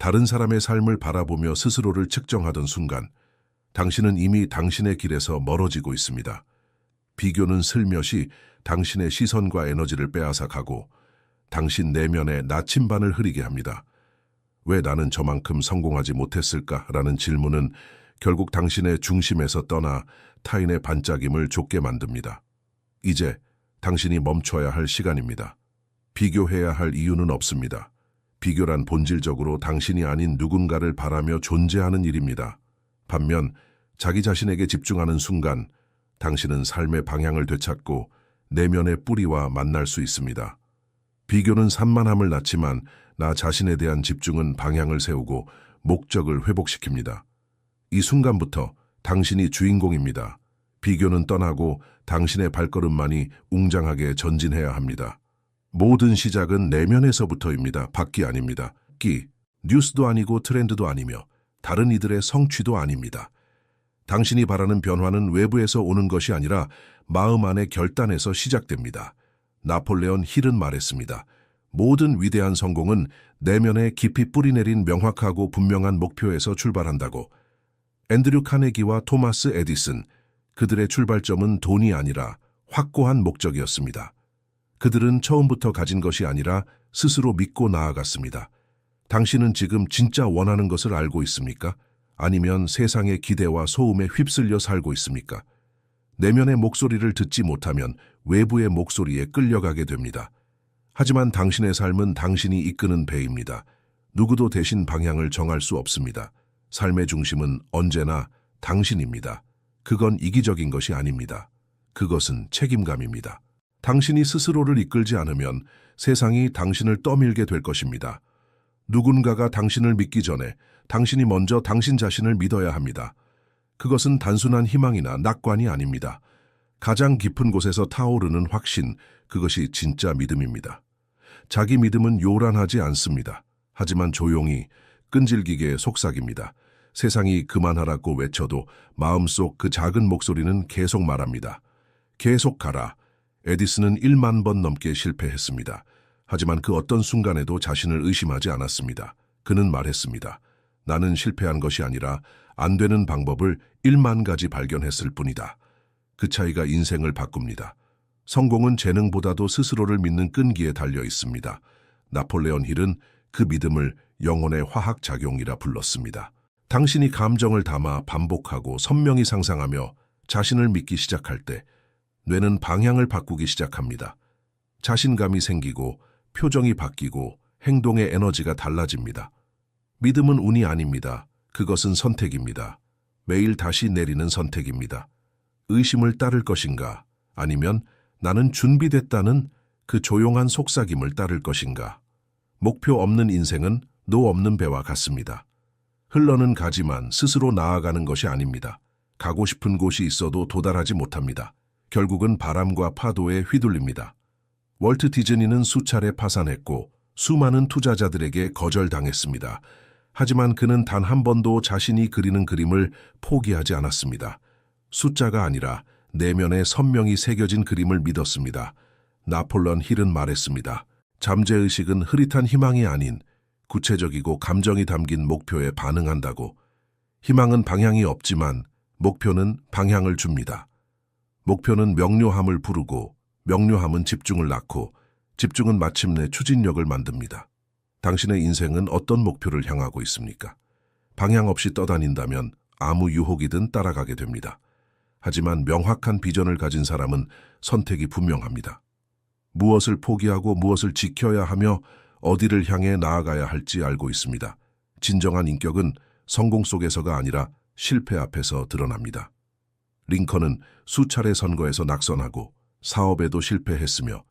다른 사람의 삶을 바라보며 스스로를 측정하던 순간 당신은 이미 당신의 길에서 멀어지고 있습니다. 비교는 슬며시 당신의 시선과 에너지를 빼앗아 가고 당신 내면의 나침반을 흐리게 합니다. 왜 나는 저만큼 성공하지 못했을까라는 질문은 결국 당신의 중심에서 떠나 타인의 반짝임을 좇게 만듭니다. 이제 당신이 멈춰야 할 시간입니다. 비교해야 할 이유는 없습니다. 비교란 본질적으로 당신이 아닌 누군가를 바라며 존재하는 일입니다. 반면 자기 자신에게 집중하는 순간 당신은 삶의 방향을 되찾고 내면의 뿌리와 만날 수 있습니다. 비교는 산만함을 낳지만 나 자신에 대한 집중은 방향을 세우고 목적을 회복시킵니다. 이 순간부터 당신이 주인공입니다. 비교는 떠나고 당신의 발걸음만이 웅장하게 전진해야 합니다. 모든 시작은 내면에서부터입니다. 밖이 아닙니다. 뉴스도 아니고 트렌드도 아니며 다른 이들의 성취도 아닙니다. 당신이 바라는 변화는 외부에서 오는 것이 아니라 마음 안의 결단에서 시작됩니다. 나폴레온 힐은 말했습니다. 모든 위대한 성공은 내면에 깊이 뿌리내린 명확하고 분명한 목표에서 출발한다고. 앤드류 카네기와 토마스 에디슨, 그들의 출발점은 돈이 아니라 확고한 목적이었습니다. 그들은 처음부터 가진 것이 아니라 스스로 믿고 나아갔습니다. 당신은 지금 진짜 원하는 것을 알고 있습니까? 아니면 세상의 기대와 소음에 휩쓸려 살고 있습니까? 내면의 목소리를 듣지 못하면 외부의 목소리에 끌려가게 됩니다. 하지만 당신의 삶은 당신이 이끄는 배입니다. 누구도 대신 방향을 정할 수 없습니다. 삶의 중심은 언제나 당신입니다. 그건 이기적인 것이 아닙니다. 그것은 책임감입니다. 당신이 스스로를 이끌지 않으면 세상이 당신을 떠밀게 될 것입니다. 누군가가 당신을 믿기 전에 당신이 먼저 당신 자신을 믿어야 합니다. 그것은 단순한 희망이나 낙관이 아닙니다. 가장 깊은 곳에서 타오르는 확신, 그것이 진짜 믿음입니다. 자기 믿음은 요란하지 않습니다. 하지만 조용히, 끈질기게 속삭입니다. 세상이 그만하라고 외쳐도 마음속 그 작은 목소리는 계속 말합니다. 계속 가라. 에디슨은 1만 번 넘게 실패했습니다. 하지만 그 어떤 순간에도 자신을 의심하지 않았습니다. 그는 말했습니다. 나는 실패한 것이 아니라 안 되는 방법을 1만 가지 발견했을 뿐이다. 그 차이가 인생을 바꿉니다. 성공은 재능보다도 스스로를 믿는 끈기에 달려 있습니다. 나폴레온 힐은 그 믿음을 영혼의 화학작용이라 불렀습니다. 당신이 감정을 담아 반복하고 선명히 상상하며 자신을 믿기 시작할 때 뇌는 방향을 바꾸기 시작합니다. 자신감이 생기고 표정이 바뀌고 행동의 에너지가 달라집니다. 믿음은 운이 아닙니다. 그것은 선택입니다. 매일 다시 내리는 선택입니다. 의심을 따를 것인가? 아니면 나는 준비됐다는 그 조용한 속삭임을 따를 것인가? 목표 없는 인생은 노 없는 배와 같습니다. 흘러는 가지만 스스로 나아가는 것이 아닙니다. 가고 싶은 곳이 있어도 도달하지 못합니다. 결국은 바람과 파도에 휘둘립니다. 월트 디즈니는 수차례 파산했고 수많은 투자자들에게 거절당했습니다. 하지만 그는 단 한 번도 자신이 그리는 그림을 포기하지 않았습니다. 숫자가 아니라 내면에 선명히 새겨진 그림을 믿었습니다. 나폴레온 힐은 말했습니다. 잠재의식은 흐릿한 희망이 아닌 구체적이고 감정이 담긴 목표에 반응한다고. 희망은 방향이 없지만 목표는 방향을 줍니다. 목표는 명료함을 부르고 명료함은 집중을 낳고 집중은 마침내 추진력을 만듭니다. 당신의 인생은 어떤 목표를 향하고 있습니까? 방향 없이 떠다닌다면 아무 유혹이든 따라가게 됩니다. 하지만 명확한 비전을 가진 사람은 선택이 분명합니다. 무엇을 포기하고 무엇을 지켜야 하며 어디를 향해 나아가야 할지 알고 있습니다. 진정한 인격은 성공 속에서가 아니라 실패 앞에서 드러납니다. 링컨은 수차례 선거에서 낙선하고 사업에도 실패했으며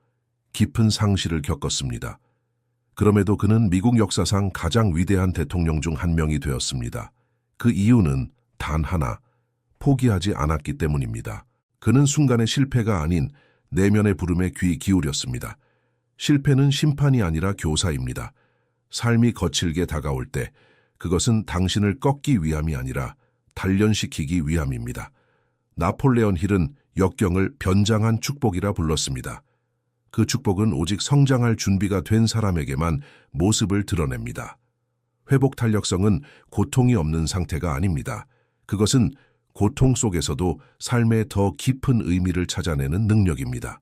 깊은 상실을 겪었습니다. 그럼에도 그는 미국 역사상 가장 위대한 대통령 중 한 명이 되었습니다. 그 이유는 단 하나, 포기하지 않았기 때문입니다. 그는 순간의 실패가 아닌 내면의 부름에 귀 기울였습니다. 실패는 심판이 아니라 교사입니다. 삶이 거칠게 다가올 때 그것은 당신을 꺾기 위함이 아니라 단련시키기 위함입니다. 나폴레온 힐은 역경을 변장한 축복이라 불렀습니다. 그 축복은 오직 성장할 준비가 된 사람에게만 모습을 드러냅니다. 회복 탄력성은 고통이 없는 상태가 아닙니다. 그것은 고통 속에서도 삶의 더 깊은 의미를 찾아내는 능력입니다.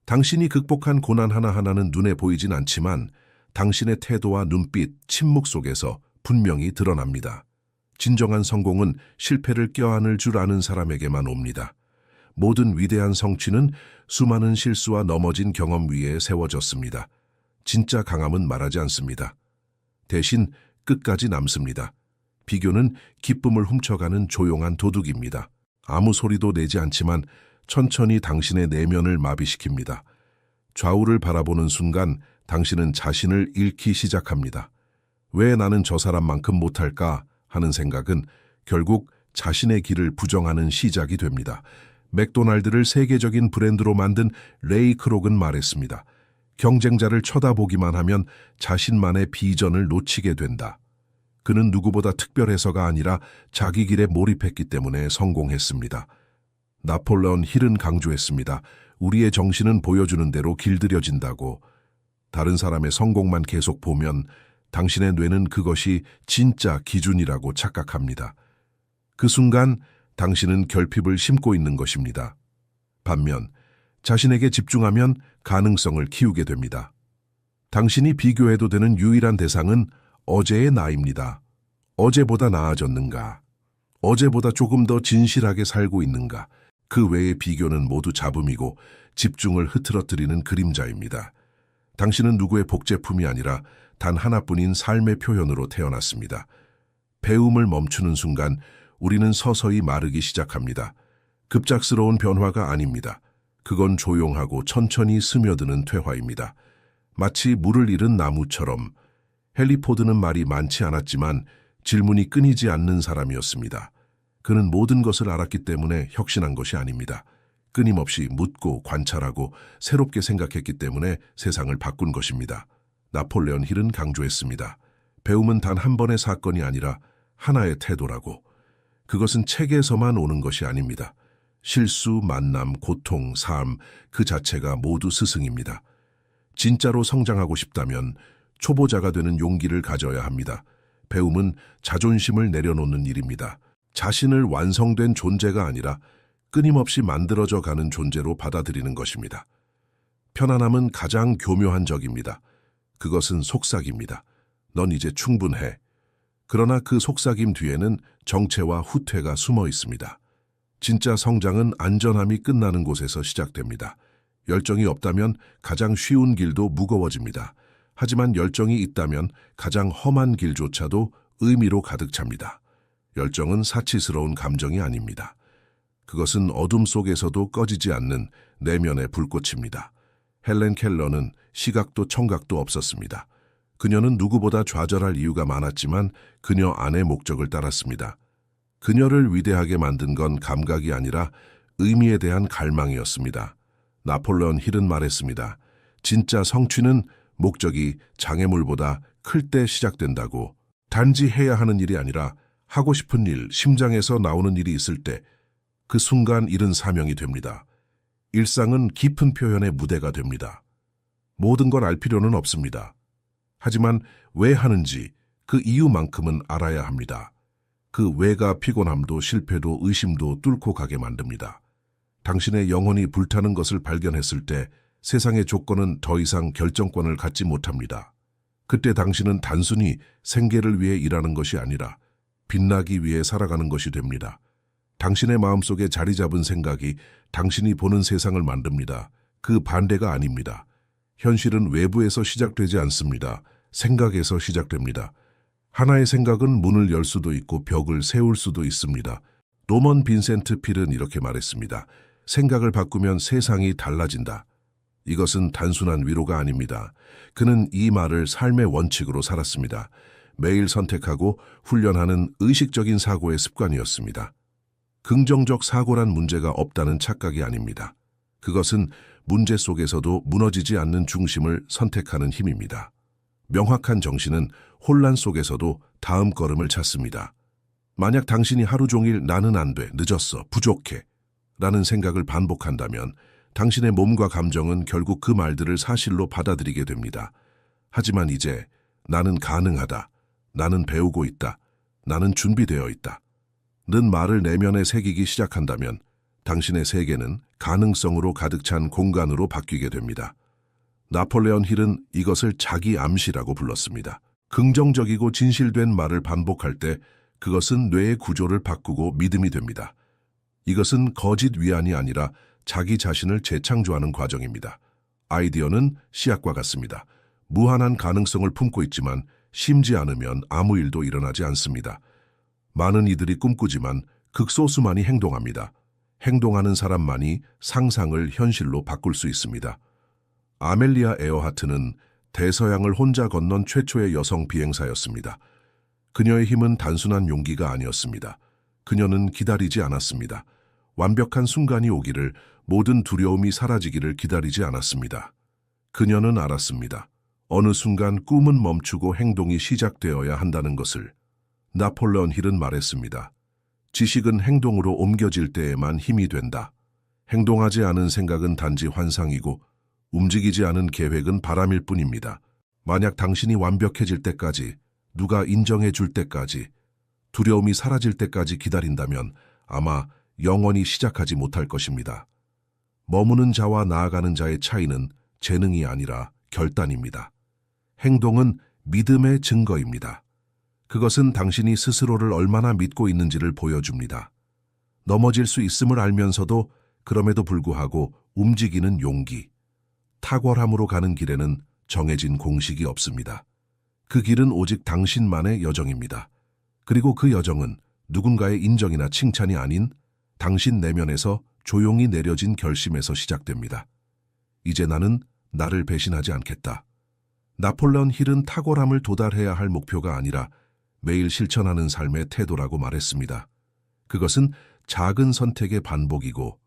당신이 극복한 고난 하나하나는 눈에 보이진 않지만 당신의 태도와 눈빛, 침묵 속에서 분명히 드러납니다. 진정한 성공은 실패를 껴안을 줄 아는 사람에게만 옵니다. 모든 위대한 성취는 수많은 실수와 넘어진 경험 위에 세워졌습니다. 진짜 강함은 말하지 않습니다. 대신 끝까지 남습니다. 비교는 기쁨을 훔쳐가는 조용한 도둑입니다. 아무 소리도 내지 않지만 천천히 당신의 내면을 마비시킵니다. 좌우를 바라보는 순간 당신은 자신을 잃기 시작합니다. 왜 나는 저 사람만큼 못할까 하는 생각은 결국 자신의 길을 부정하는 시작이 됩니다. 맥도날드를 세계적인 브랜드로 만든 레이 크록은 말했습니다. 경쟁자를 쳐다보기만 하면 자신만의 비전을 놓치게 된다. 그는 누구보다 특별해서가 아니라 자기 길에 몰입했기 때문에 성공했습니다. 나폴레온 힐은 강조했습니다. 우리의 정신은 보여주는 대로 길들여진다고. 다른 사람의 성공만 계속 보면 당신의 뇌는 그것이 진짜 기준이라고 착각합니다. 그 순간 당신은 결핍을 심고 있는 것입니다. 반면 자신에게 집중하면 가능성을 키우게 됩니다. 당신이 비교해도 되는 유일한 대상은 어제의 나입니다. 어제보다 나아졌는가? 어제보다 조금 더 진실하게 살고 있는가? 그 외의 비교는 모두 잡음이고 집중을 흐트러뜨리는 그림자입니다. 당신은 누구의 복제품이 아니라 단 하나뿐인 삶의 표현으로 태어났습니다. 배움을 멈추는 순간 우리는 서서히 마르기 시작합니다. 급작스러운 변화가 아닙니다. 그건 조용하고 천천히 스며드는 퇴화입니다. 마치 물을 잃은 나무처럼. 헨리 포드는 말이 많지 않았지만 질문이 끊이지 않는 사람이었습니다. 그는 모든 것을 알았기 때문에 혁신한 것이 아닙니다. 끊임없이 묻고 관찰하고 새롭게 생각했기 때문에 세상을 바꾼 것입니다. 나폴레온 힐은 강조했습니다. 배움은 단 한 번의 사건이 아니라 하나의 태도라고. 그것은 책에서만 오는 것이 아닙니다. 실수, 만남, 고통, 삶 그 자체가 모두 스승입니다. 진짜로 성장하고 싶다면 초보자가 되는 용기를 가져야 합니다. 배움은 자존심을 내려놓는 일입니다. 자신을 완성된 존재가 아니라 끊임없이 만들어져 가는 존재로 받아들이는 것입니다. 편안함은 가장 교묘한 적입니다. 그것은 속삭입니다. 넌 이제 충분해. 그러나 그 속삭임 뒤에는 정체와 후퇴가 숨어 있습니다. 진짜 성장은 안전함이 끝나는 곳에서 시작됩니다. 열정이 없다면 가장 쉬운 길도 무거워집니다. 하지만 열정이 있다면 가장 험한 길조차도 의미로 가득 찹니다. 열정은 사치스러운 감정이 아닙니다. 그것은 어둠 속에서도 꺼지지 않는 내면의 불꽃입니다. 헬렌 켈러는 시각도 청각도 없었습니다. 그녀는 누구보다 좌절할 이유가 많았지만 그녀 안의 목적을 따랐습니다. 그녀를 위대하게 만든 건 감각이 아니라 의미에 대한 갈망이었습니다. 나폴레온 힐은 말했습니다. 진짜 성취는 목적이 장애물보다 클 때 시작된다고. 단지 해야 하는 일이 아니라 하고 싶은 일, 심장에서 나오는 일이 있을 때 그 순간 일은 사명이 됩니다. 일상은 깊은 표현의 무대가 됩니다. 모든 걸 알 필요는 없습니다. 하지만 왜 하는지 그 이유만큼은 알아야 합니다. 그 왜가 피곤함도 실패도 의심도 뚫고 가게 만듭니다. 당신의 영혼이 불타는 것을 발견했을 때 세상의 조건은 더 이상 결정권을 갖지 못합니다. 그때 당신은 단순히 생계를 위해 일하는 것이 아니라 빛나기 위해 살아가는 것이 됩니다. 당신의 마음속에 자리 잡은 생각이 당신이 보는 세상을 만듭니다. 그 반대가 아닙니다. 현실은 외부에서 시작되지 않습니다. 생각에서 시작됩니다. 하나의 생각은 문을 열 수도 있고 벽을 세울 수도 있습니다. 노먼 빈센트 필은 이렇게 말했습니다. 생각을 바꾸면 세상이 달라진다. 이것은 단순한 위로가 아닙니다. 그는 이 말을 삶의 원칙으로 살았습니다. 매일 선택하고 훈련하는 의식적인 사고의 습관이었습니다. 긍정적 사고란 문제가 없다는 착각이 아닙니다. 그것은 문제 속에서도 무너지지 않는 중심을 선택하는 힘입니다. 명확한 정신은 혼란 속에서도 다음 걸음을 찾습니다. 만약 당신이 하루 종일 나는 안 돼, 늦었어, 부족해 라는 생각을 반복한다면 당신의 몸과 감정은 결국 그 말들을 사실로 받아들이게 됩니다. 하지만 이제 나는 가능하다, 나는 배우고 있다. 나는 준비되어 있다. 는 말을 내면에 새기기 시작한다면 당신의 세계는 가능성으로 가득 찬 공간으로 바뀌게 됩니다. 나폴레온 힐은 이것을 자기 암시라고 불렀습니다. 긍정적이고 진실된 말을 반복할 때 그것은 뇌의 구조를 바꾸고 믿음이 됩니다. 이것은 거짓 위안이 아니라 자기 자신을 재창조하는 과정입니다. 아이디어는 씨앗과 같습니다. 무한한 가능성을 품고 있지만 심지 않으면 아무 일도 일어나지 않습니다. 많은 이들이 꿈꾸지만 극소수만이 행동합니다. 행동하는 사람만이 상상을 현실로 바꿀 수 있습니다. 아멜리아 에어하트는 대서양을 혼자 건넌 최초의 여성 비행사였습니다. 그녀의 힘은 단순한 용기가 아니었습니다. 그녀는 기다리지 않았습니다. 완벽한 순간이 오기를, 모든 두려움이 사라지기를 기다리지 않았습니다. 그녀는 알았습니다. 어느 순간 꿈은 멈추고 행동이 시작되어야 한다는 것을. 나폴레온 힐은 말했습니다. 지식은 행동으로 옮겨질 때에만 힘이 된다. 행동하지 않은 생각은 단지 환상이고 움직이지 않은 계획은 바람일 뿐입니다. 만약 당신이 완벽해질 때까지, 누가 인정해 줄 때까지, 두려움이 사라질 때까지 기다린다면 아마 영원히 시작하지 못할 것입니다. 머무는 자와 나아가는 자의 차이는 재능이 아니라 결단입니다. 행동은 믿음의 증거입니다. 그것은 당신이 스스로를 얼마나 믿고 있는지를 보여줍니다. 넘어질 수 있음을 알면서도 그럼에도 불구하고 움직이는 용기. 탁월함으로 가는 길에는 정해진 공식이 없습니다. 그 길은 오직 당신만의 여정입니다. 그리고 그 여정은 누군가의 인정이나 칭찬이 아닌 당신 내면에서 조용히 내려진 결심에서 시작됩니다. 이제 나는 나를 배신하지 않겠다. 나폴레온 힐은 탁월함을 도달해야 할 목표가 아니라 매일 실천하는 삶의 태도라고 말했습니다. 그것은 작은 선택의 반복이고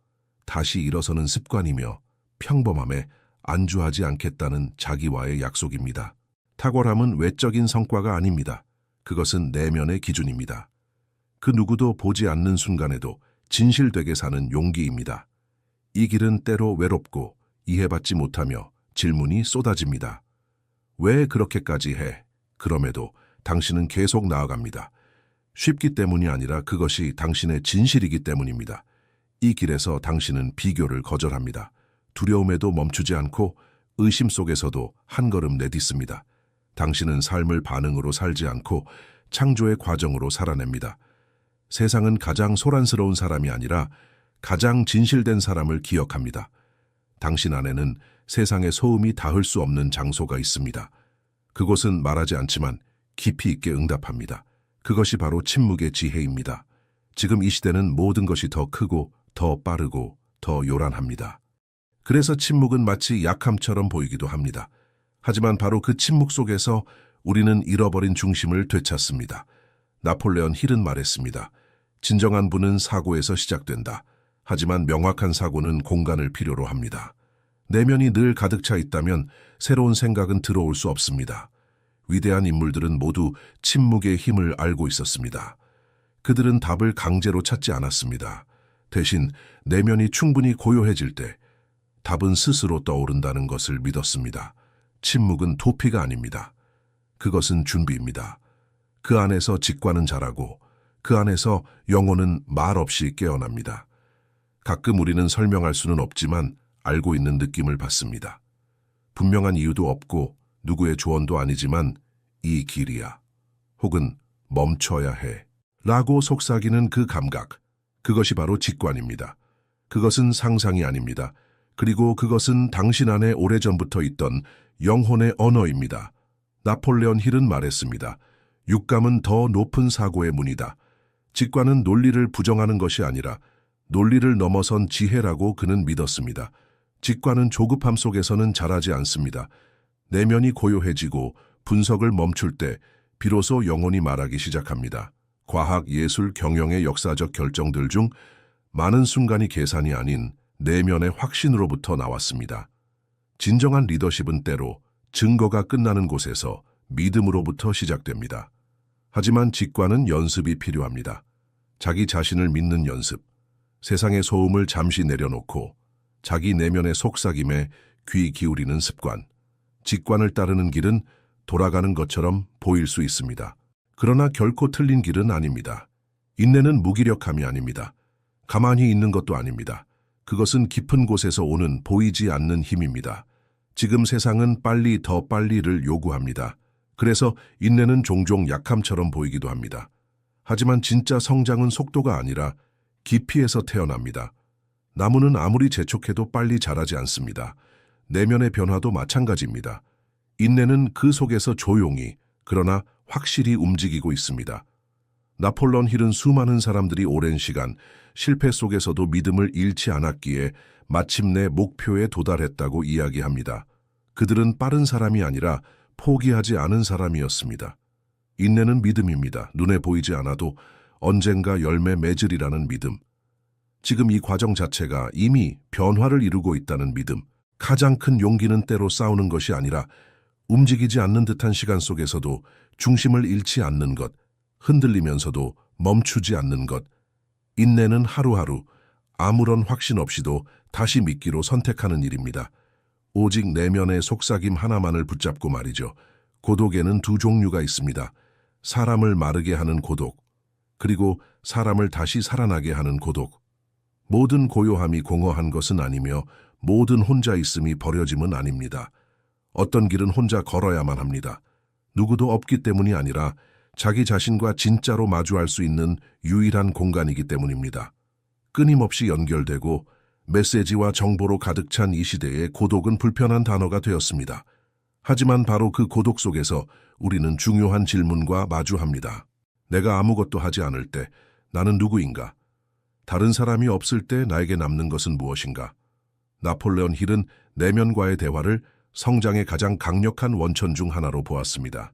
다시 일어서는 습관이며 평범함에 안주하지 않겠다는 자기와의 약속입니다. 탁월함은 외적인 성과가 아닙니다. 그것은 내면의 기준입니다. 그 누구도 보지 않는 순간에도 진실되게 사는 용기입니다. 이 길은 때로 외롭고 이해받지 못하며 질문이 쏟아집니다. 왜 그렇게까지 해? 그럼에도 당신은 계속 나아갑니다. 쉽기 때문이 아니라 그것이 당신의 진실이기 때문입니다. 이 길에서 당신은 비교를 거절합니다. 두려움에도 멈추지 않고 의심 속에서도 한 걸음 내딛습니다. 당신은 삶을 반응으로 살지 않고 창조의 과정으로 살아냅니다. 세상은 가장 소란스러운 사람이 아니라 가장 진실된 사람을 기억합니다. 당신 안에는 세상의 소음이 닿을 수 없는 장소가 있습니다. 그곳은 말하지 않지만 깊이 있게 응답합니다. 그것이 바로 침묵의 지혜입니다. 지금 이 시대는 모든 것이 더 크고 더 빠르고 더 요란합니다. 그래서 침묵은 마치 약함처럼 보이기도 합니다. 하지만 바로 그 침묵 속에서 우리는 잃어버린 중심을 되찾습니다. 나폴레온 힐은 말했습니다. 진정한 부는 사고에서 시작된다. 하지만 명확한 사고는 공간을 필요로 합니다. 내면이 늘 가득 차 있다면 새로운 생각은 들어올 수 없습니다. 위대한 인물들은 모두 침묵의 힘을 알고 있었습니다. 그들은 답을 강제로 찾지 않았습니다. 대신 내면이 충분히 고요해질 때 답은 스스로 떠오른다는 것을 믿었습니다. 침묵은 도피가 아닙니다. 그것은 준비입니다. 그 안에서 직관은 자라고 그 안에서 영혼은 말없이 깨어납니다. 가끔 우리는 설명할 수는 없지만 알고 있는 느낌을 받습니다. 분명한 이유도 없고 누구의 조언도 아니지만 이 길이야. 혹은 멈춰야 해. 라고 속삭이는 그 감각. 그것이 바로 직관입니다. 그것은 상상이 아닙니다. 그리고 그것은 당신 안에 오래전부터 있던 영혼의 언어입니다. 나폴레온 힐은 말했습니다. 육감은 더 높은 사고의 문이다. 직관은 논리를 부정하는 것이 아니라 논리를 넘어선 지혜라고 그는 믿었습니다. 직관은 조급함 속에서는 자라지 않습니다. 내면이 고요해지고 분석을 멈출 때 비로소 영혼이 말하기 시작합니다. 과학, 예술, 경영의 역사적 결정들 중 많은 순간이 계산이 아닌 내면의 확신으로부터 나왔습니다. 진정한 리더십은 때로 증거가 끝나는 곳에서 믿음으로부터 시작됩니다. 하지만 직관은 연습이 필요합니다. 자기 자신을 믿는 연습, 세상의 소음을 잠시 내려놓고 자기 내면의 속삭임에 귀 기울이는 습관. 직관을 따르는 길은 돌아가는 것처럼 보일 수 있습니다. 그러나 결코 틀린 길은 아닙니다. 인내는 무기력함이 아닙니다. 가만히 있는 것도 아닙니다. 그것은 깊은 곳에서 오는 보이지 않는 힘입니다. 지금 세상은 빨리 더 빨리를 요구합니다. 그래서 인내는 종종 약함처럼 보이기도 합니다. 하지만 진짜 성장은 속도가 아니라 깊이에서 태어납니다. 나무는 아무리 재촉해도 빨리 자라지 않습니다. 내면의 변화도 마찬가지입니다. 인내는 그 속에서 조용히, 그러나 확실히 움직이고 있습니다. 나폴레온 힐은 수많은 사람들이 오랜 시간 실패 속에서도 믿음을 잃지 않았기에 마침내 목표에 도달했다고 이야기합니다. 그들은 빠른 사람이 아니라 포기하지 않은 사람이었습니다. 인내는 믿음입니다. 눈에 보이지 않아도 언젠가 열매 맺으리라는 믿음. 지금 이 과정 자체가 이미 변화를 이루고 있다는 믿음. 가장 큰 용기는 때로 싸우는 것이 아니라 움직이지 않는 듯한 시간 속에서도 중심을 잃지 않는 것, 흔들리면서도 멈추지 않는 것. 인내는 하루하루 아무런 확신 없이도 다시 믿기로 선택하는 일입니다. 오직 내면의 속삭임 하나만을 붙잡고 말이죠. 고독에는 두 종류가 있습니다. 사람을 마르게 하는 고독, 그리고 사람을 다시 살아나게 하는 고독. 모든 고요함이 공허한 것은 아니며 모든 혼자 있음이 버려짐은 아닙니다. 어떤 길은 혼자 걸어야만 합니다. 누구도 없기 때문이 아니라 자기 자신과 진짜로 마주할 수 있는 유일한 공간이기 때문입니다. 끊임없이 연결되고 메시지와 정보로 가득 찬 이 시대에 고독은 불편한 단어가 되었습니다. 하지만 바로 그 고독 속에서 우리는 중요한 질문과 마주합니다. 내가 아무것도 하지 않을 때 나는 누구인가? 다른 사람이 없을 때 나에게 남는 것은 무엇인가? 나폴레온 힐은 내면과의 대화를 성장의 가장 강력한 원천 중 하나로 보았습니다.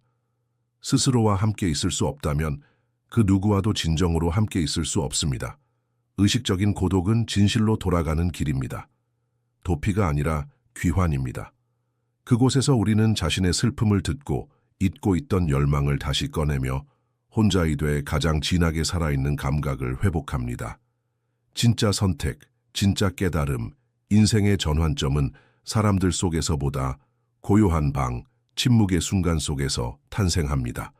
스스로와 함께 있을 수 없다면 그 누구와도 진정으로 함께 있을 수 없습니다. 의식적인 고독은 진실로 돌아가는 길입니다. 도피가 아니라 귀환입니다. 그곳에서 우리는 자신의 슬픔을 듣고 잊고 있던 열망을 다시 꺼내며 혼자이 돼 가장 진하게 살아있는 감각을 회복합니다. 진짜 선택, 진짜 깨달음, 인생의 전환점은 사람들 속에서보다 고요한 방, 침묵의 순간 속에서 탄생합니다.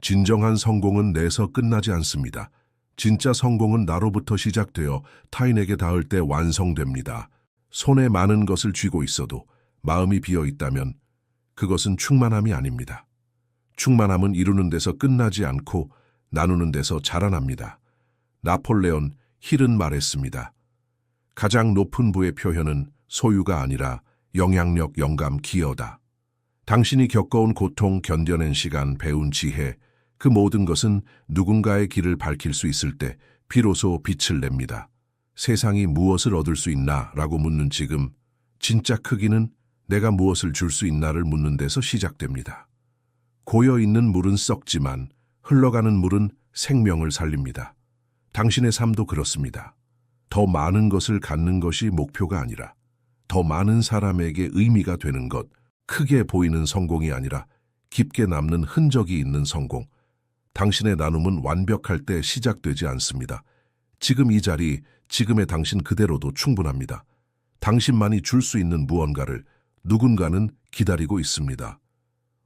진정한 성공은 내서 끝나지 않습니다. 진짜 성공은 나로부터 시작되어 타인에게 닿을 때 완성됩니다. 손에 많은 것을 쥐고 있어도 마음이 비어 있다면 그것은 충만함이 아닙니다. 충만함은 이루는 데서 끝나지 않고 나누는 데서 자라납니다. 나폴레온 힐은 말했습니다. 가장 높은 부의 표현은 소유가 아니라 영향력, 영감, 기여다. 당신이 겪어온 고통, 견뎌낸 시간, 배운 지혜, 그 모든 것은 누군가의 길을 밝힐 수 있을 때 비로소 빛을 냅니다. 세상이 무엇을 얻을 수 있나? 라고 묻는 지금, 진짜 크기는 내가 무엇을 줄 수 있나를 묻는 데서 시작됩니다. 고여있는 물은 썩지만 흘러가는 물은 생명을 살립니다. 당신의 삶도 그렇습니다. 더 많은 것을 갖는 것이 목표가 아니라 더 많은 사람에게 의미가 되는 것, 크게 보이는 성공이 아니라 깊게 남는 흔적이 있는 성공. 당신의 나눔은 완벽할 때 시작되지 않습니다. 지금 이 자리, 지금의 당신 그대로도 충분합니다. 당신만이 줄 수 있는 무언가를 누군가는 기다리고 있습니다.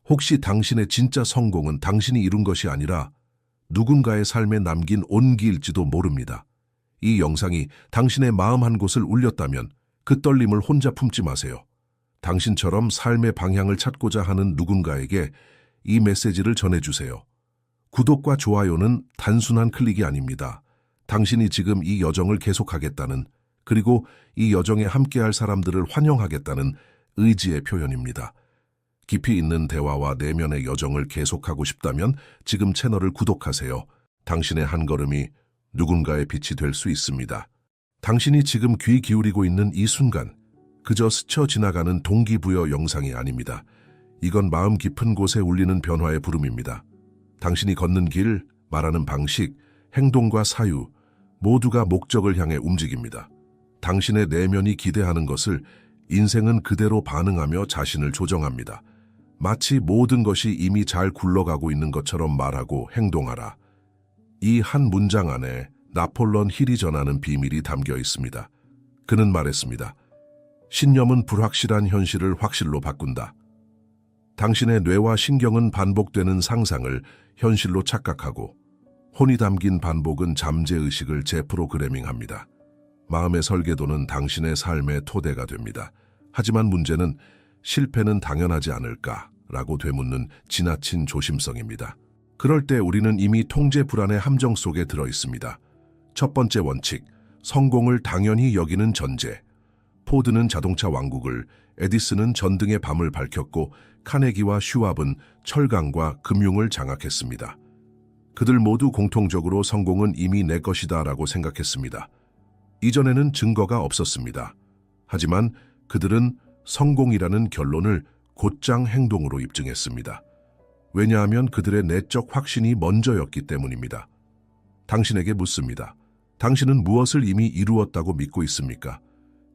혹시 당신의 진짜 성공은 당신이 이룬 것이 아니라 누군가의 삶에 남긴 온기일지도 모릅니다. 이 영상이 당신의 마음 한 곳을 울렸다면 그 떨림을 혼자 품지 마세요. 당신처럼 삶의 방향을 찾고자 하는 누군가에게 이 메시지를 전해주세요. 구독과 좋아요는 단순한 클릭이 아닙니다. 당신이 지금 이 여정을 계속하겠다는, 그리고 이 여정에 함께할 사람들을 환영하겠다는 의지의 표현입니다. 깊이 있는 대화와 내면의 여정을 계속하고 싶다면 지금 채널을 구독하세요. 당신의 한 걸음이 누군가의 빛이 될 수 있습니다. 당신이 지금 귀 기울이고 있는 이 순간, 그저 스쳐 지나가는 동기부여 영상이 아닙니다. 이건 마음 깊은 곳에 울리는 변화의 부름입니다. 당신이 걷는 길, 말하는 방식, 행동과 사유, 모두가 목적을 향해 움직입니다. 당신의 내면이 기대하는 것을 인생은 그대로 반응하며 자신을 조정합니다. 마치 모든 것이 이미 잘 굴러가고 있는 것처럼 말하고 행동하라. 이 한 문장 안에 나폴레온 힐이 전하는 비밀이 담겨 있습니다. 그는 말했습니다. 신념은 불확실한 현실을 확실로 바꾼다. 당신의 뇌와 신경은 반복되는 상상을 현실로 착각하고 혼이 담긴 반복은 잠재의식을 재프로그래밍합니다. 마음의 설계도는 당신의 삶의 토대가 됩니다. 하지만 문제는 실패는 당연하지 않을까라고 되묻는 지나친 조심성입니다. 그럴 때 우리는 이미 통제 불안의 함정 속에 들어 있습니다. 첫 번째 원칙, 성공을 당연히 여기는 전제. 포드는 자동차 왕국을, 에디슨은 전등의 밤을 밝혔고 카네기와 슈왑은 철강과 금융을 장악했습니다. 그들 모두 공통적으로 성공은 이미 내 것이다라고 생각했습니다. 이전에는 증거가 없었습니다. 하지만 그들은 성공이라는 결론을 곧장 행동으로 입증했습니다. 왜냐하면 그들의 내적 확신이 먼저였기 때문입니다. 당신에게 묻습니다. 당신은 무엇을 이미 이루었다고 믿고 있습니까?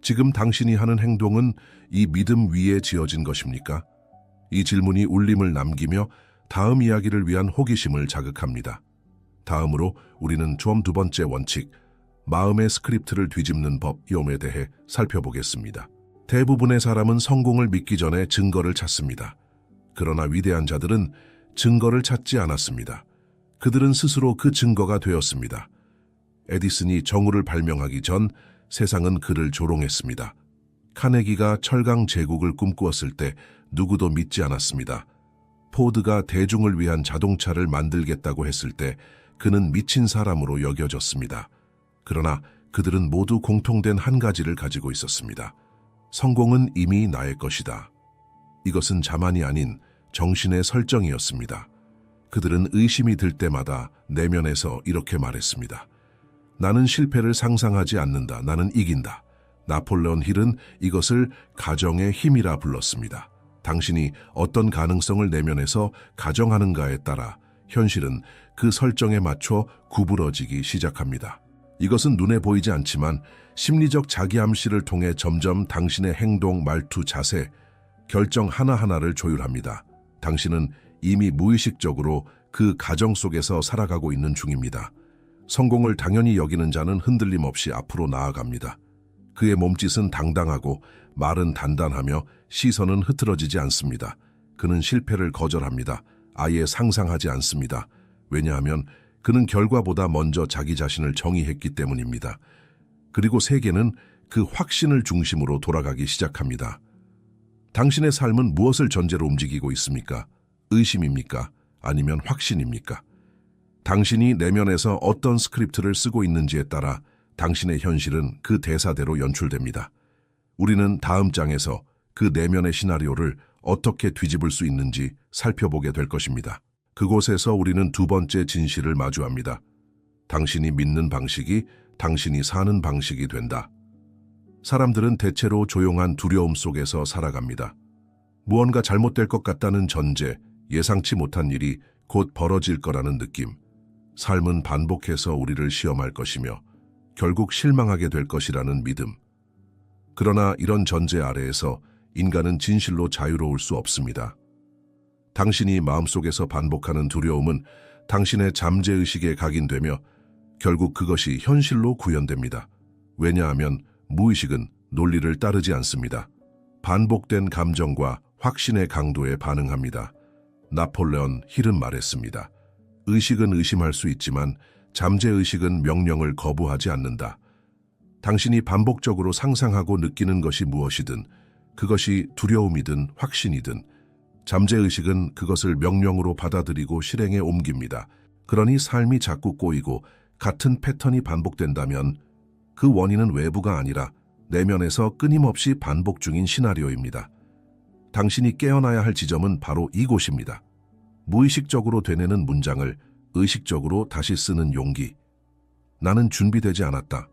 지금 당신이 하는 행동은 이 믿음 위에 지어진 것입니까? 이 질문이 울림을 남기며 다음 이야기를 위한 호기심을 자극합니다. 다음으로 우리는 두 번째 원칙, 마음의 스크립트를 뒤집는 법에 대해 살펴보겠습니다. 대부분의 사람은 성공을 믿기 전에 증거를 찾습니다. 그러나 위대한 자들은 증거를 찾지 않았습니다. 그들은 스스로 그 증거가 되었습니다. 에디슨이 정우를 발명하기 전 세상은 그를 조롱했습니다. 카네기가 철강 제국을 꿈꾸었을 때 누구도 믿지 않았습니다. 포드가 대중을 위한 자동차를 만들겠다고 했을 때 그는 미친 사람으로 여겨졌습니다. 그러나 그들은 모두 공통된 한 가지를 가지고 있었습니다. 성공은 이미 나의 것이다. 이것은 자만이 아닌 정신의 설정이었습니다. 그들은 의심이 들 때마다 내면에서 이렇게 말했습니다. 나는 실패를 상상하지 않는다. 나는 이긴다. 나폴레온 힐은 이것을 가정의 힘이라 불렀습니다. 당신이 어떤 가능성을 내면에서 가정하는가에 따라 현실은 그 설정에 맞춰 구부러지기 시작합니다. 이것은 눈에 보이지 않지만 심리적 자기암시를 통해 점점 당신의 행동, 말투, 자세, 결정 하나하나를 조율합니다. 당신은 이미 무의식적으로 그 가정 속에서 살아가고 있는 중입니다. 성공을 당연히 여기는 자는 흔들림 없이 앞으로 나아갑니다. 그의 몸짓은 당당하고 말은 단단하며 시선은 흐트러지지 않습니다. 그는 실패를 거절합니다. 아예 상상하지 않습니다. 왜냐하면 그는 결과보다 먼저 자기 자신을 정의했기 때문입니다. 그리고 세계는 그 확신을 중심으로 돌아가기 시작합니다. 당신의 삶은 무엇을 전제로 움직이고 있습니까? 의심입니까? 아니면 확신입니까? 당신이 내면에서 어떤 스크립트를 쓰고 있는지에 따라 당신의 현실은 그 대사대로 연출됩니다. 우리는 다음 장에서 그 내면의 시나리오를 어떻게 뒤집을 수 있는지 살펴보게 될 것입니다. 그곳에서 우리는 두 번째 진실을 마주합니다. 당신이 믿는 방식이 당신이 사는 방식이 된다. 사람들은 대체로 조용한 두려움 속에서 살아갑니다. 무언가 잘못될 것 같다는 전제, 예상치 못한 일이 곧 벌어질 거라는 느낌. 삶은 반복해서 우리를 시험할 것이며 결국 실망하게 될 것이라는 믿음. 그러나 이런 전제 아래에서 인간은 진실로 자유로울 수 없습니다. 당신이 마음속에서 반복하는 두려움은 당신의 잠재의식에 각인되며 결국 그것이 현실로 구현됩니다. 왜냐하면 무의식은 논리를 따르지 않습니다. 반복된 감정과 확신의 강도에 반응합니다. 나폴레온 힐은 말했습니다. 의식은 의심할 수 있지만 잠재의식은 명령을 거부하지 않는다. 당신이 반복적으로 상상하고 느끼는 것이 무엇이든 그것이 두려움이든 확신이든 잠재의식은 그것을 명령으로 받아들이고 실행에 옮깁니다. 그러니 삶이 자꾸 꼬이고 같은 패턴이 반복된다면 그 원인은 외부가 아니라 내면에서 끊임없이 반복 중인 시나리오입니다. 당신이 깨어나야 할 지점은 바로 이곳입니다. 무의식적으로 되뇌는 문장을 의식적으로 다시 쓰는 용기. 나는 준비되지 않았다.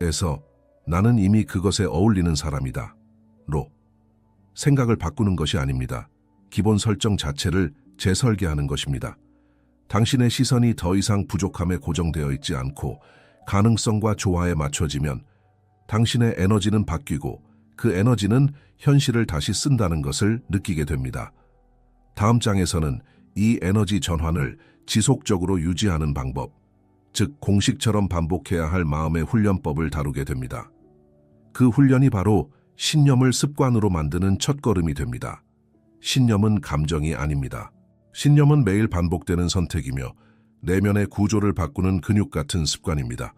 에서 나는 이미 그것에 어울리는 사람이다. 로. 생각을 바꾸는 것이 아닙니다. 기본 설정 자체를 재설계하는 것입니다. 당신의 시선이 더 이상 부족함에 고정되어 있지 않고 가능성과 조화에 맞춰지면 당신의 에너지는 바뀌고 그 에너지는 현실을 다시 쓴다는 것을 느끼게 됩니다. 다음 장에서는 이 에너지 전환을 지속적으로 유지하는 방법, 즉 공식처럼 반복해야 할 마음의 훈련법을 다루게 됩니다. 그 훈련이 바로 신념을 습관으로 만드는 첫걸음이 됩니다. 신념은 감정이 아닙니다. 신념은 매일 반복되는 선택이며 내면의 구조를 바꾸는 근육 같은 습관입니다.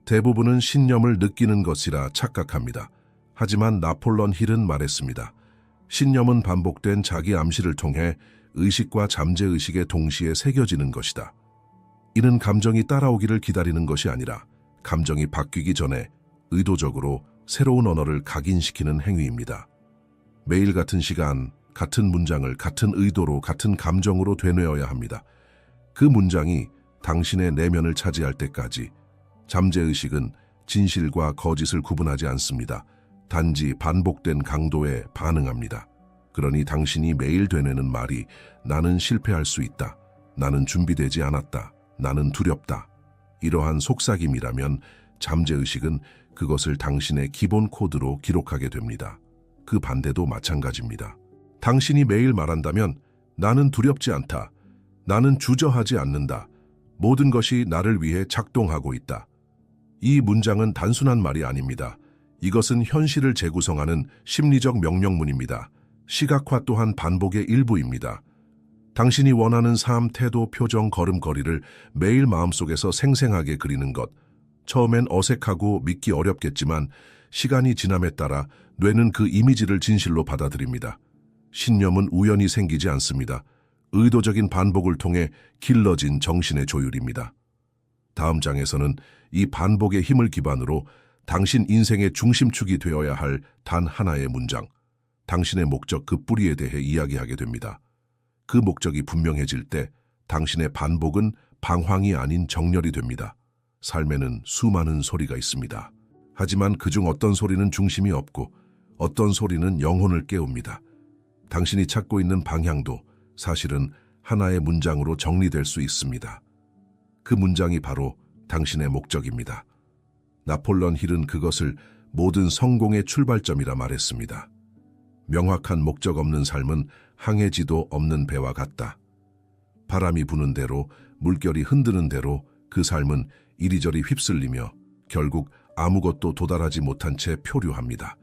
대부분은 신념을 느끼는 것이라 착각합니다. 하지만 나폴론 힐은 말했습니다. 신념은 반복된 자기 암시를 통해 의식과 잠재의식에 동시에 새겨지는 것이다. 이는 감정이 따라오기를 기다리는 것이 아니라 감정이 바뀌기 전에 의도적으로 새로운 언어를 각인시키는 행위입니다. 매일 같은 시간, 같은 문장을 같은 의도로, 같은 감정으로 되뇌어야 합니다. 그 문장이 당신의 내면을 차지할 때까지. 잠재의식은 진실과 거짓을 구분하지 않습니다. 단지 반복된 강도에 반응합니다. 그러니 당신이 매일 되뇌는 말이 나는 실패할 수 있다. 나는 준비되지 않았다. 나는 두렵다. 이러한 속삭임이라면 잠재의식은 그것을 당신의 기본 코드로 기록하게 됩니다. 그 반대도 마찬가지입니다. 당신이 매일 말한다면 나는 두렵지 않다. 나는 주저하지 않는다. 모든 것이 나를 위해 작동하고 있다. 이 문장은 단순한 말이 아닙니다. 이것은 현실을 재구성하는 심리적 명령문입니다. 시각화 또한 반복의 일부입니다. 당신이 원하는 삶, 태도, 표정, 걸음걸이를 매일 마음속에서 생생하게 그리는 것. 처음엔 어색하고 믿기 어렵겠지만 시간이 지남에 따라 뇌는 그 이미지를 진실로 받아들입니다. 신념은 우연히 생기지 않습니다. 의도적인 반복을 통해 길러진 정신의 조율입니다. 다음 장에서는 이 반복의 힘을 기반으로 당신 인생의 중심축이 되어야 할 단 하나의 문장, 당신의 목적 그 뿌리에 대해 이야기하게 됩니다. 그 목적이 분명해질 때 당신의 반복은 방황이 아닌 정렬이 됩니다. 삶에는 수많은 소리가 있습니다. 하지만 그중 어떤 소리는 중심이 없고 어떤 소리는 영혼을 깨웁니다. 당신이 찾고 있는 방향도 사실은 하나의 문장으로 정리될 수 있습니다. 그 문장이 바로 당신의 목적입니다. 나폴론 힐은 그것을 모든 성공의 출발점이라 말했습니다. 명확한 목적 없는 삶은 항해지도 없는 배와 같다. 바람이 부는 대로, 물결이 흔드는 대로 그 삶은 이리저리 휩쓸리며 결국 아무것도 도달하지 못한 채 표류합니다.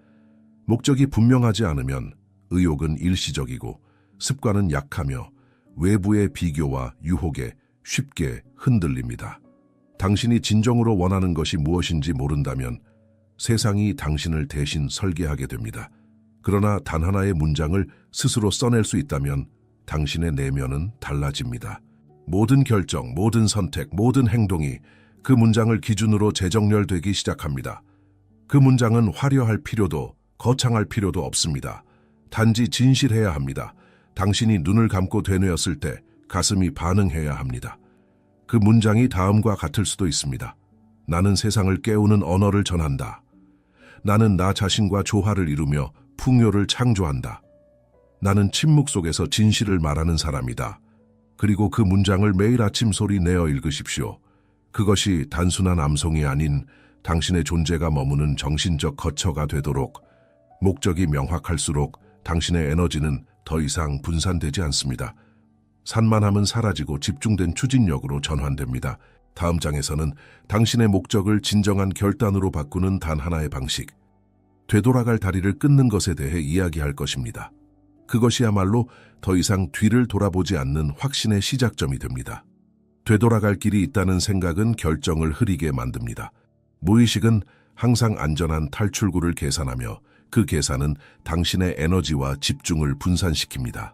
목적이 분명하지 않으면 의욕은 일시적이고 습관은 약하며 외부의 비교와 유혹에 쉽게 흔들립니다. 당신이 진정으로 원하는 것이 무엇인지 모른다면 세상이 당신을 대신 설계하게 됩니다. 그러나 단 하나의 문장을 스스로 써낼 수 있다면 당신의 내면은 달라집니다. 모든 결정, 모든 선택, 모든 행동이 그 문장을 기준으로 재정렬되기 시작합니다. 그 문장은 화려할 필요도 거창할 필요도 없습니다. 단지 진실해야 합니다. 당신이 눈을 감고 되뇌었을 때 가슴이 반응해야 합니다. 그 문장이 다음과 같을 수도 있습니다. 나는 세상을 깨우는 언어를 전한다. 나는 나 자신과 조화를 이루며 풍요를 창조한다. 나는 침묵 속에서 진실을 말하는 사람이다. 그리고 그 문장을 매일 아침 소리 내어 읽으십시오. 그것이 단순한 암송이 아닌 당신의 존재가 머무는 정신적 거처가 되도록. 목적이 명확할수록 당신의 에너지는 더 이상 분산되지 않습니다. 산만함은 사라지고 집중된 추진력으로 전환됩니다. 다음 장에서는 당신의 목적을 진정한 결단으로 바꾸는 단 하나의 방식, 되돌아갈 다리를 끊는 것에 대해 이야기할 것입니다. 그것이야말로 더 이상 뒤를 돌아보지 않는 확신의 시작점이 됩니다. 되돌아갈 길이 있다는 생각은 결정을 흐리게 만듭니다. 무의식은 항상 안전한 탈출구를 계산하며 그 계산은 당신의 에너지와 집중을 분산시킵니다.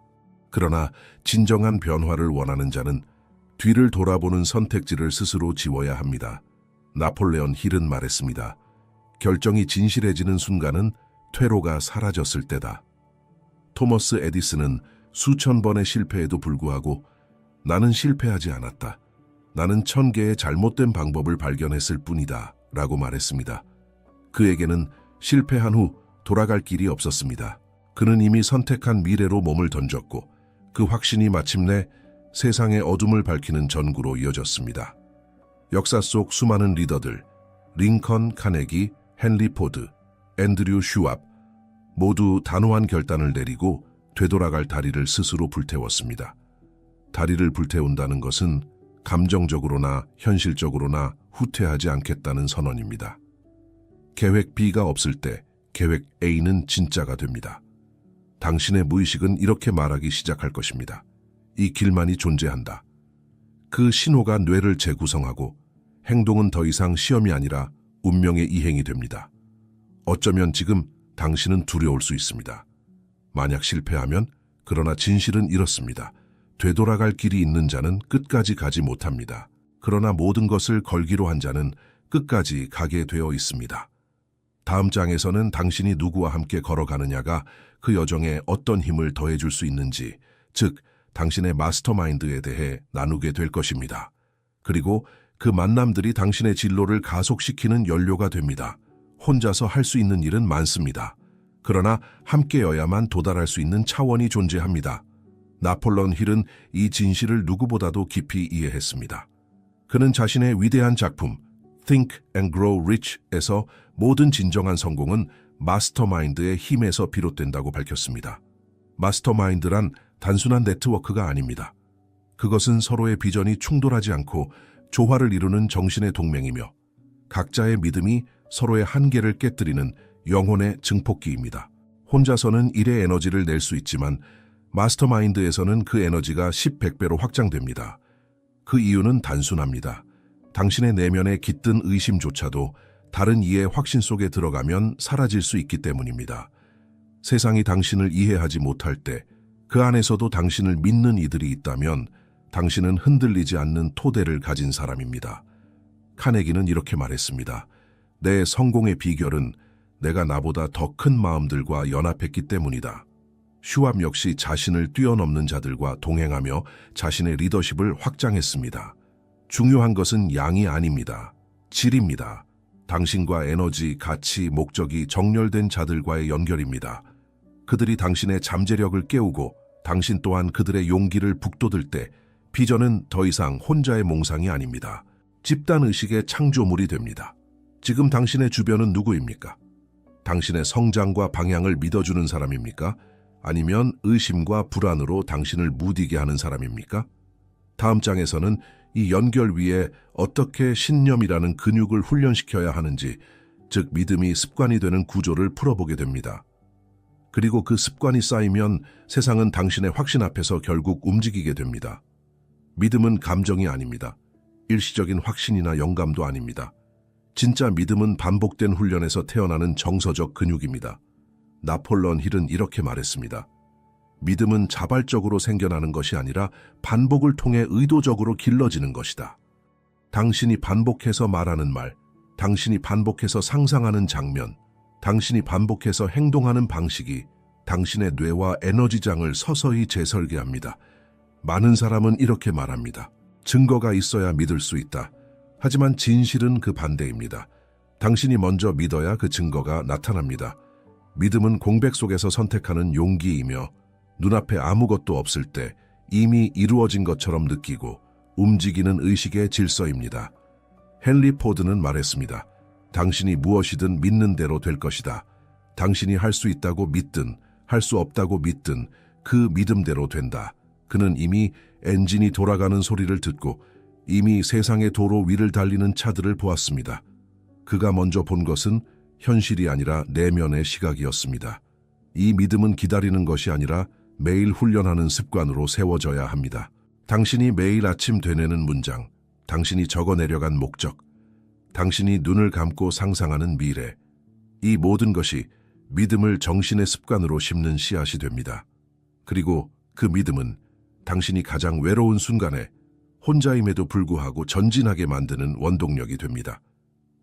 그러나 진정한 변화를 원하는 자는 뒤를 돌아보는 선택지를 스스로 지워야 합니다. 나폴레온 힐은 말했습니다. 결정이 진실해지는 순간은 퇴로가 사라졌을 때다. 토머스 에디슨은 수천 번의 실패에도 불구하고 나는 실패하지 않았다. 나는 1000개의 잘못된 방법을 발견했을 뿐이다. 라고 말했습니다. 그에게는 실패한 후 돌아갈 길이 없었습니다. 그는 이미 선택한 미래로 몸을 던졌고 그 확신이 마침내 세상의 어둠을 밝히는 전구로 이어졌습니다. 역사 속 수많은 리더들, 링컨, 카네기, 헨리 포드, 앤드류 슈왑 모두 단호한 결단을 내리고 되돌아갈 다리를 스스로 불태웠습니다. 다리를 불태운다는 것은 감정적으로나 현실적으로나 후퇴하지 않겠다는 선언입니다. 계획 B가 없을 때 계획 A는 진짜가 됩니다. 당신의 무의식은 이렇게 말하기 시작할 것입니다. 이 길만이 존재한다. 그 신호가 뇌를 재구성하고 행동은 더 이상 시험이 아니라 운명의 이행이 됩니다. 어쩌면 지금 당신은 두려울 수 있습니다. 만약 실패하면, 그러나 진실은 이렇습니다. 되돌아갈 길이 있는 자는 끝까지 가지 못합니다. 그러나 모든 것을 걸기로 한 자는 끝까지 가게 되어 있습니다. 다음 장에서는 당신이 누구와 함께 걸어가느냐가 그 여정에 어떤 힘을 더해줄 수 있는지, 즉 당신의 마스터마인드에 대해 나누게 될 것입니다. 그리고 그 만남들이 당신의 진로를 가속시키는 연료가 됩니다. 혼자서 할 수 있는 일은 많습니다. 그러나 함께여야만 도달할 수 있는 차원이 존재합니다. 나폴레옹 힐은 이 진실을 누구보다도 깊이 이해했습니다. 그는 자신의 위대한 작품 Think and Grow Rich에서 모든 진정한 성공은 마스터마인드의 힘에서 비롯된다고 밝혔습니다. 마스터마인드란 단순한 네트워크가 아닙니다. 그것은 서로의 비전이 충돌하지 않고 조화를 이루는 정신의 동맹이며 각자의 믿음이 서로의 한계를 깨뜨리는 영혼의 증폭기입니다. 혼자서는 일의 에너지를 낼 수 있지만 마스터마인드에서는 그 에너지가 10~100배로 확장됩니다. 그 이유는 단순합니다. 당신의 내면에 깃든 의심조차도 다른 이의 확신 속에 들어가면 사라질 수 있기 때문입니다. 세상이 당신을 이해하지 못할 때 그 안에서도 당신을 믿는 이들이 있다면 당신은 흔들리지 않는 토대를 가진 사람입니다. 카네기는 이렇게 말했습니다. 내 성공의 비결은 내가 나보다 더 큰 마음들과 연합했기 때문이다. 슈왑 역시 자신을 뛰어넘는 자들과 동행하며 자신의 리더십을 확장했습니다. 중요한 것은 양이 아닙니다. 질입니다. 당신과 에너지, 가치, 목적이 정렬된 자들과의 연결입니다. 그들이 당신의 잠재력을 깨우고 당신 또한 그들의 용기를 북돋을 때 비전은 더 이상 혼자의 몽상이 아닙니다. 집단의식의 창조물이 됩니다. 지금 당신의 주변은 누구입니까? 당신의 성장과 방향을 믿어주는 사람입니까? 아니면 의심과 불안으로 당신을 무디게 하는 사람입니까? 다음 장에서는 이 연결 위에 어떻게 신념이라는 근육을 훈련시켜야 하는지, 즉 믿음이 습관이 되는 구조를 풀어보게 됩니다. 그리고 그 습관이 쌓이면 세상은 당신의 확신 앞에서 결국 움직이게 됩니다. 믿음은 감정이 아닙니다. 일시적인 확신이나 영감도 아닙니다. 진짜 믿음은 반복된 훈련에서 태어나는 정서적 근육입니다. 나폴레옹 힐은 이렇게 말했습니다. 믿음은 자발적으로 생겨나는 것이 아니라 반복을 통해 의도적으로 길러지는 것이다. 당신이 반복해서 말하는 말, 당신이 반복해서 상상하는 장면, 당신이 반복해서 행동하는 방식이 당신의 뇌와 에너지장을 서서히 재설계합니다. 많은 사람은 이렇게 말합니다. 증거가 있어야 믿을 수 있다. 하지만 진실은 그 반대입니다. 당신이 먼저 믿어야 그 증거가 나타납니다. 믿음은 공백 속에서 선택하는 용기이며 눈앞에 아무것도 없을 때 이미 이루어진 것처럼 느끼고 움직이는 의식의 질서입니다. 헨리 포드는 말했습니다. 당신이 무엇이든 믿는 대로 될 것이다. 당신이 할 수 있다고 믿든 할 수 없다고 믿든 그 믿음대로 된다. 그는 이미 엔진이 돌아가는 소리를 듣고 이미 세상의 도로 위를 달리는 차들을 보았습니다. 그가 먼저 본 것은 현실이 아니라 내면의 시각이었습니다. 이 믿음은 기다리는 것이 아니라 매일 훈련하는 습관으로 세워져야 합니다. 당신이 매일 아침 되뇌는 문장, 당신이 적어내려간 목적, 당신이 눈을 감고 상상하는 미래, 이 모든 것이 믿음을 정신의 습관으로 심는 씨앗이 됩니다. 그리고 그 믿음은 당신이 가장 외로운 순간에 혼자임에도 불구하고 전진하게 만드는 원동력이 됩니다.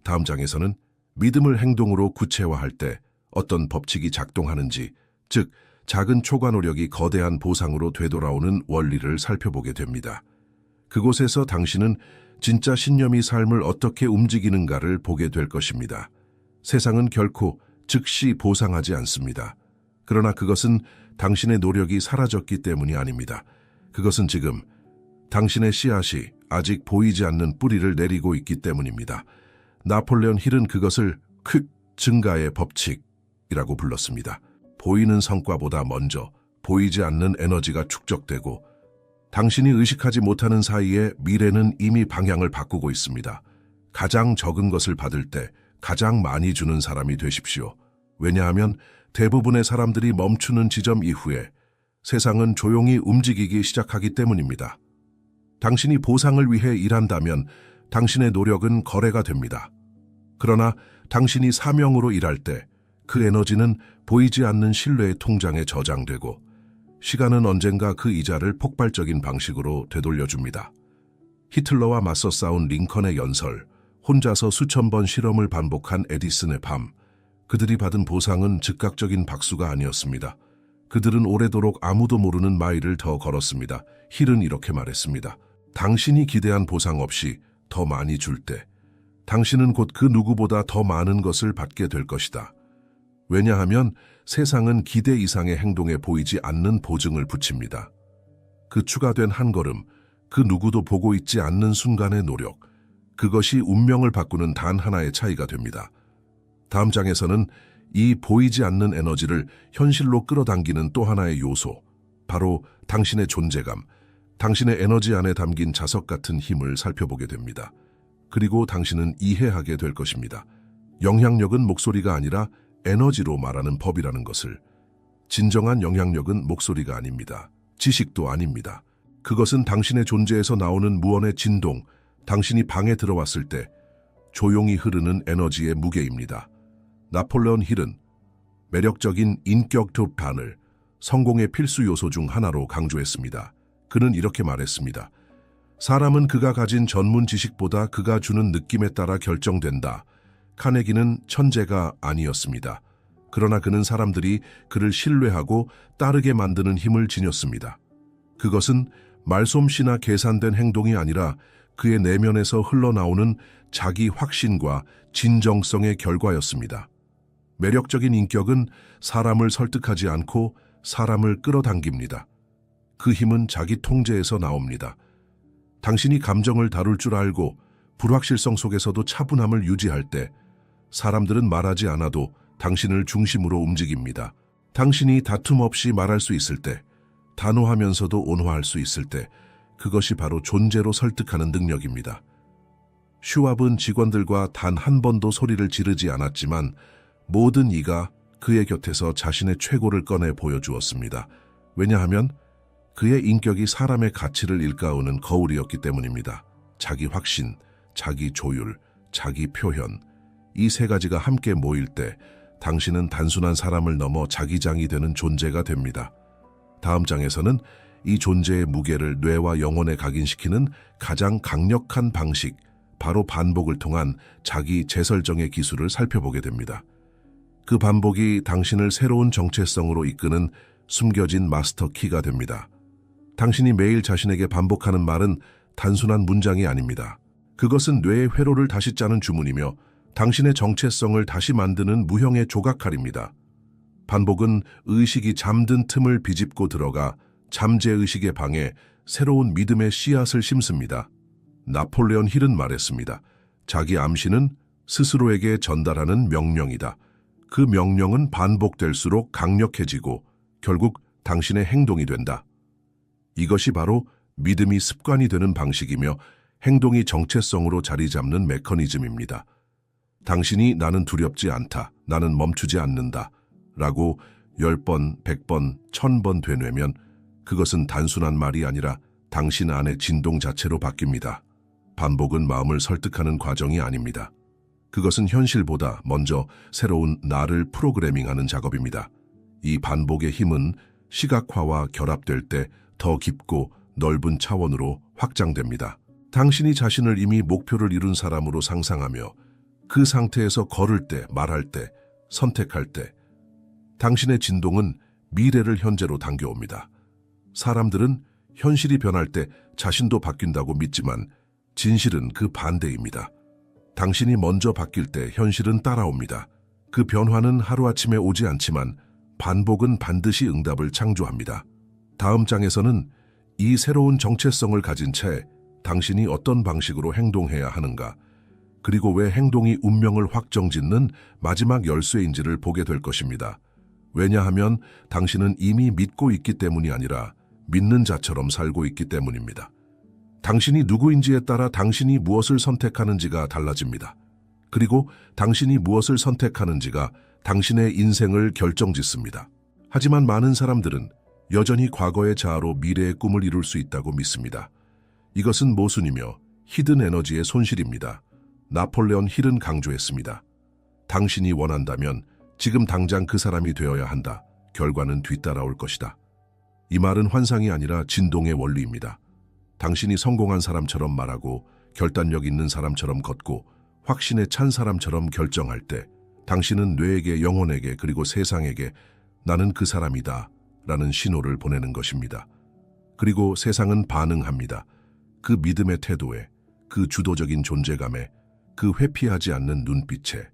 다음 장에서는 믿음을 행동으로 구체화할 때 어떤 법칙이 작동하는지, 즉 작은 초과 노력이 거대한 보상으로 되돌아오는 원리를 살펴보게 됩니다. 그곳에서 당신은 진짜 신념이 삶을 어떻게 움직이는가를 보게 될 것입니다. 세상은 결코 즉시 보상하지 않습니다. 그러나 그것은 당신의 노력이 사라졌기 때문이 아닙니다. 그것은 지금 당신의 씨앗이 아직 보이지 않는 뿌리를 내리고 있기 때문입니다. 나폴레옹 힐은 그것을 증가의 법칙이라고 불렀습니다. 보이는 성과보다 먼저 보이지 않는 에너지가 축적되고 당신이 의식하지 못하는 사이에 미래는 이미 방향을 바꾸고 있습니다. 가장 적은 것을 받을 때 가장 많이 주는 사람이 되십시오. 왜냐하면 대부분의 사람들이 멈추는 지점 이후에 세상은 조용히 움직이기 시작하기 때문입니다. 당신이 보상을 위해 일한다면 당신의 노력은 거래가 됩니다. 그러나 당신이 사명으로 일할 때 그 에너지는 보이지 않는 신뢰의 통장에 저장되고 시간은 언젠가 그 이자를 폭발적인 방식으로 되돌려줍니다. 히틀러와 맞서 싸운 링컨의 연설, 혼자서 수천 번 실험을 반복한 에디슨의 밤, 그들이 받은 보상은 즉각적인 박수가 아니었습니다. 그들은 오래도록 아무도 모르는 마일을 더 걸었습니다. 힐은 이렇게 말했습니다. 당신이 기대한 보상 없이 더 많이 줄 때, 당신은 곧 그 누구보다 더 많은 것을 받게 될 것이다. 왜냐하면 세상은 기대 이상의 행동에 보이지 않는 보증을 붙입니다. 그 추가된 한 걸음, 그 누구도 보고 있지 않는 순간의 노력, 그것이 운명을 바꾸는 단 하나의 차이가 됩니다. 다음 장에서는 이 보이지 않는 에너지를 현실로 끌어당기는 또 하나의 요소, 바로 당신의 존재감, 당신의 에너지 안에 담긴 자석 같은 힘을 살펴보게 됩니다. 그리고 당신은 이해하게 될 것입니다. 영향력은 목소리가 아니라 에너지로 말하는 법이라는 것을. 진정한 영향력은 목소리가 아닙니다. 지식도 아닙니다. 그것은 당신의 존재에서 나오는 무언의 진동, 당신이 방에 들어왔을 때 조용히 흐르는 에너지의 무게입니다. 나폴레온 힐은 매력적인 인격 돌판을 성공의 필수 요소 중 하나로 강조했습니다. 그는 이렇게 말했습니다. 사람은 그가 가진 전문 지식보다 그가 주는 느낌에 따라 결정된다. 카네기는 천재가 아니었습니다. 그러나 그는 사람들이 그를 신뢰하고 따르게 만드는 힘을 지녔습니다. 그것은 말솜씨나 계산된 행동이 아니라 그의 내면에서 흘러나오는 자기 확신과 진정성의 결과였습니다. 매력적인 인격은 사람을 설득하지 않고 사람을 끌어당깁니다. 그 힘은 자기 통제에서 나옵니다. 당신이 감정을 다룰 줄 알고 불확실성 속에서도 차분함을 유지할 때 사람들은 말하지 않아도 당신을 중심으로 움직입니다. 당신이 다툼 없이 말할 수 있을 때, 단호하면서도 온화할 수 있을 때, 그것이 바로 존재로 설득하는 능력입니다. 슈왑은 직원들과 단 한 번도 소리를 지르지 않았지만 모든 이가 그의 곁에서 자신의 최고를 꺼내 보여주었습니다. 왜냐하면 그의 인격이 사람의 가치를 일깨우는 거울이었기 때문입니다. 자기 확신, 자기 조율, 자기 표현, 이 세 가지가 함께 모일 때 당신은 단순한 사람을 넘어 자기장이 되는 존재가 됩니다. 다음 장에서는 이 존재의 무게를 뇌와 영혼에 각인시키는 가장 강력한 방식, 바로 반복을 통한 자기 재설정의 기술을 살펴보게 됩니다. 그 반복이 당신을 새로운 정체성으로 이끄는 숨겨진 마스터 키가 됩니다. 당신이 매일 자신에게 반복하는 말은 단순한 문장이 아닙니다. 그것은 뇌의 회로를 다시 짜는 주문이며 당신의 정체성을 다시 만드는 무형의 조각칼입니다. 반복은 의식이 잠든 틈을 비집고 들어가 잠재의식의 방에 새로운 믿음의 씨앗을 심습니다. 나폴레온 힐은 말했습니다. 자기 암시는 스스로에게 전달하는 명령이다. 그 명령은 반복될수록 강력해지고 결국 당신의 행동이 된다. 이것이 바로 믿음이 습관이 되는 방식이며 행동이 정체성으로 자리 잡는 메커니즘입니다. 당신이 나는 두렵지 않다, 나는 멈추지 않는다 라고 10번, 100번, 1000번 되뇌면 그것은 단순한 말이 아니라 당신 안의 진동 자체로 바뀝니다. 반복은 마음을 설득하는 과정이 아닙니다. 그것은 현실보다 먼저 새로운 나를 프로그래밍하는 작업입니다. 이 반복의 힘은 시각화와 결합될 때 더 깊고 넓은 차원으로 확장됩니다. 당신이 자신을 이미 목표를 이룬 사람으로 상상하며 그 상태에서 걸을 때, 말할 때, 선택할 때 당신의 진동은 미래를 현재로 당겨옵니다. 사람들은 현실이 변할 때 자신도 바뀐다고 믿지만 진실은 그 반대입니다. 당신이 먼저 바뀔 때 현실은 따라옵니다. 그 변화는 하루아침에 오지 않지만 반복은 반드시 응답을 창조합니다. 다음 장에서는 이 새로운 정체성을 가진 채 당신이 어떤 방식으로 행동해야 하는가, 그리고 왜 행동이 운명을 확정짓는 마지막 열쇠인지를 보게 될 것입니다. 왜냐하면 당신은 이미 믿고 있기 때문이 아니라 믿는 자처럼 살고 있기 때문입니다. 당신이 누구인지에 따라 당신이 무엇을 선택하는지가 달라집니다. 그리고 당신이 무엇을 선택하는지가 당신의 인생을 결정짓습니다. 하지만 많은 사람들은 여전히 과거의 자아로 미래의 꿈을 이룰 수 있다고 믿습니다. 이것은 모순이며 히든 에너지의 손실입니다. 나폴레온 힐은 강조했습니다. 당신이 원한다면 지금 당장 그 사람이 되어야 한다. 결과는 뒤따라올 것이다. 이 말은 환상이 아니라 진동의 원리입니다. 당신이 성공한 사람처럼 말하고 결단력 있는 사람처럼 걷고 확신에 찬 사람처럼 결정할 때 당신은 뇌에게, 영혼에게, 그리고 세상에게 나는 그 사람이다 라는 신호를 보내는 것입니다. 그리고 세상은 반응합니다. 그 믿음의 태도에, 그 주도적인 존재감에, 그 회피하지 않는 눈빛에.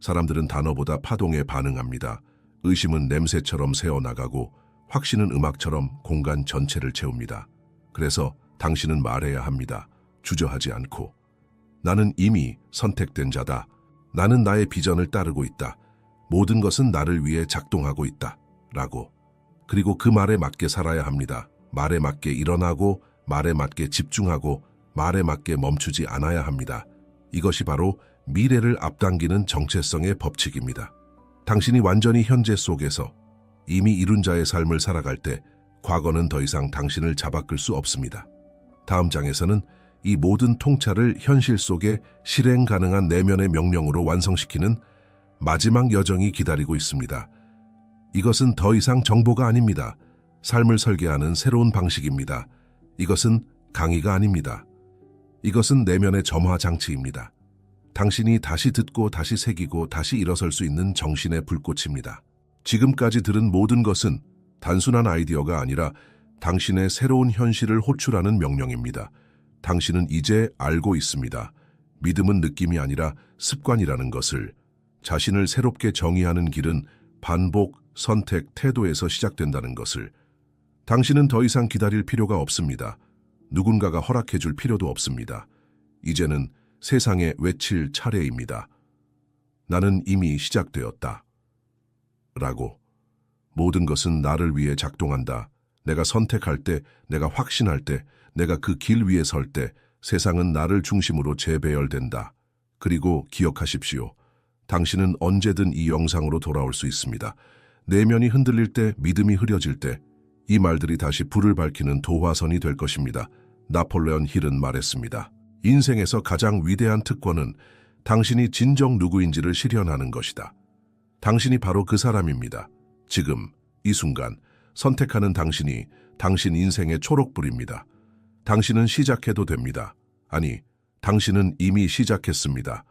사람들은 단어보다 파동에 반응합니다. 의심은 냄새처럼 새어나가고 확신은 음악처럼 공간 전체를 채웁니다. 그래서 당신은 말해야 합니다. 주저하지 않고. 나는 이미 선택된 자다. 나는 나의 비전을 따르고 있다. 모든 것은 나를 위해 작동하고 있다. 라고. 그리고 그 말에 맞게 살아야 합니다. 말에 맞게 일어나고, 말에 맞게 집중하고, 말에 맞게 멈추지 않아야 합니다. 이것이 바로 미래를 앞당기는 정체성의 법칙입니다. 당신이 완전히 현재 속에서 이미 이룬 자의 삶을 살아갈 때 과거는 더 이상 당신을 잡아끌 수 없습니다. 다음 장에서는 이 모든 통찰을 현실 속에 실행 가능한 내면의 명령으로 완성시키는 마지막 여정이 기다리고 있습니다. 이것은 더 이상 정보가 아닙니다. 삶을 설계하는 새로운 방식입니다. 이것은 강의가 아닙니다. 이것은 내면의 점화 장치입니다. 당신이 다시 듣고 다시 새기고 다시 일어설 수 있는 정신의 불꽃입니다. 지금까지 들은 모든 것은 단순한 아이디어가 아니라 당신의 새로운 현실을 호출하는 명령입니다. 당신은 이제 알고 있습니다. 믿음은 느낌이 아니라 습관이라는 것을. 자신을 새롭게 정의하는 길은 반복, 선택, 태도에서 시작된다는 것을. 당신은 더 이상 기다릴 필요가 없습니다. 누군가가 허락해줄 필요도 없습니다. 이제는 세상에 외칠 차례입니다. 나는 이미 시작되었다. 라고. 모든 것은 나를 위해 작동한다. 내가 선택할 때, 내가 확신할 때, 내가 그 길 위에 설 때 세상은 나를 중심으로 재배열된다. 그리고 기억하십시오. 당신은 언제든 이 영상으로 돌아올 수 있습니다. 내면이 흔들릴 때, 믿음이 흐려질 때, 이 말들이 다시 불을 밝히는 도화선이 될 것입니다. 나폴레온 힐은 말했습니다. 인생에서 가장 위대한 특권은 당신이 진정 누구인지를 실현하는 것이다. 당신이 바로 그 사람입니다. 지금, 이 순간, 선택하는 당신이 당신 인생의 초록불입니다. 당신은 시작해도 됩니다. 아니, 당신은 이미 시작했습니다.